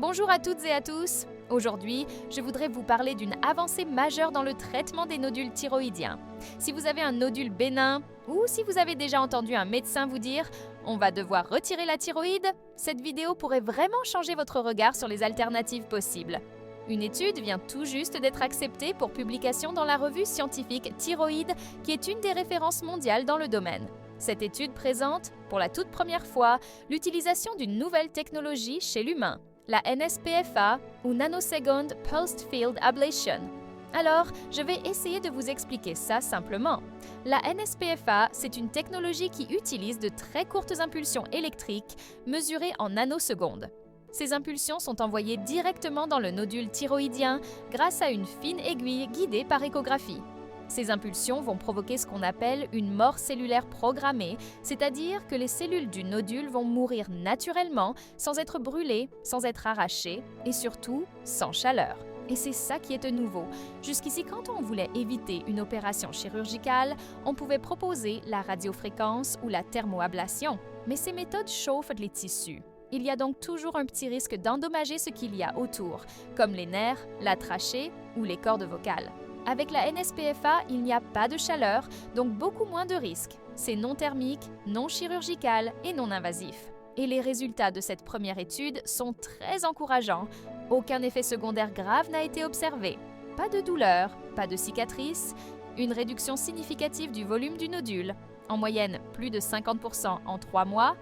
Bonjour à toutes et à tous. Aujourd'hui, je voudrais vous parler d'une avancée majeure dans le traitement des nodules thyroïdiens. Si vous avez un nodule bénin ou si vous avez déjà entendu un médecin vous dire « on va devoir retirer la thyroïde », cette vidéo pourrait vraiment changer votre regard sur les alternatives possibles. Une étude vient tout juste d'être acceptée pour publication dans la revue scientifique Thyroïde, qui est une des références mondiales dans le domaine. Cette étude présente, pour la toute première fois, l'utilisation d'une nouvelle technologie chez l'humain, la NSPFA ou Nanosecond Pulsed Field Ablation. Alors, je vais essayer de vous expliquer ça simplement. La NSPFA, c'est une technologie qui utilise de très courtes impulsions électriques mesurées en nanosecondes. Ces impulsions sont envoyées directement dans le nodule thyroïdien grâce à une fine aiguille guidée par échographie. Ces impulsions vont provoquer ce qu'on appelle une mort cellulaire programmée, c'est-à-dire que les cellules du nodule vont mourir naturellement, sans être brûlées, sans être arrachées et surtout sans chaleur. Et c'est ça qui est nouveau. Jusqu'ici, quand on voulait éviter une opération chirurgicale, on pouvait proposer la radiofréquence ou la thermoablation. Mais ces méthodes chauffent les tissus. Il y a donc toujours un petit risque d'endommager ce qu'il y a autour, comme les nerfs, la trachée ou les cordes vocales. Avec la NSPFA, il n'y a pas de chaleur, donc beaucoup moins de risques. C'est non thermique, non chirurgical et non invasif. Et les résultats de cette première étude sont très encourageants. Aucun effet secondaire grave n'a été observé. Pas de douleur, pas de cicatrices, une réduction significative du volume du nodule, en moyenne plus de 50% en 3 mois,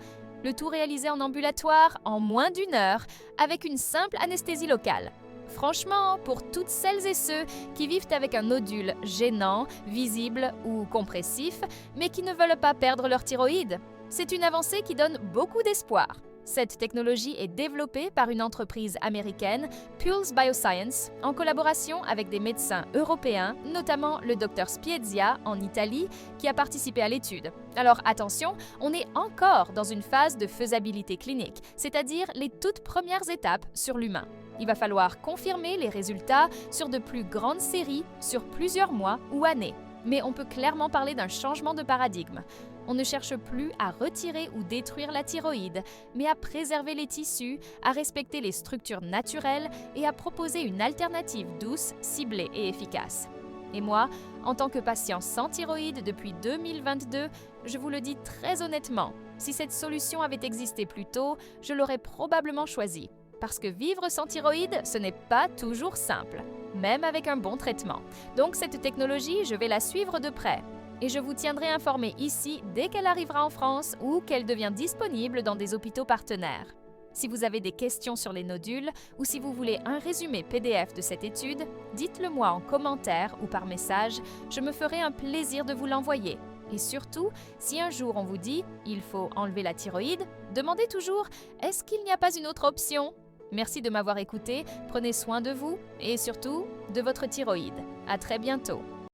le tout réalisé en ambulatoire en moins d'1 heure avec une simple anesthésie locale. Franchement, pour toutes celles et ceux qui vivent avec un nodule gênant, visible ou compressif, mais qui ne veulent pas perdre leur thyroïde, c'est une avancée qui donne beaucoup d'espoir. Cette technologie est développée par une entreprise américaine, Pulse Bioscience, en collaboration avec des médecins européens, notamment le Dr Spiezia en Italie, qui a participé à l'étude. Alors attention, on est encore dans une phase de faisabilité clinique, c'est-à-dire les toutes premières étapes sur l'humain. Il va falloir confirmer les résultats sur de plus grandes séries, sur plusieurs mois ou années. Mais on peut clairement parler d'un changement de paradigme. On ne cherche plus à retirer ou détruire la thyroïde, mais à préserver les tissus, à respecter les structures naturelles et à proposer une alternative douce, ciblée et efficace. Et moi, en tant que patient sans thyroïde depuis 2022, je vous le dis très honnêtement, si cette solution avait existé plus tôt, je l'aurais probablement choisie. Parce que vivre sans thyroïde, ce n'est pas toujours simple, même avec un bon traitement. Donc cette technologie, je vais la suivre de près. Et je vous tiendrai informé ici dès qu'elle arrivera en France ou qu'elle devient disponible dans des hôpitaux partenaires. Si vous avez des questions sur les nodules ou si vous voulez un résumé PDF de cette étude, dites-le moi en commentaire ou par message, je me ferai un plaisir de vous l'envoyer. Et surtout, si un jour on vous dit « il faut enlever la thyroïde », demandez toujours « est-ce qu'il n'y a pas une autre option ?» Merci de m'avoir écouté, prenez soin de vous et surtout de votre thyroïde. À très bientôt.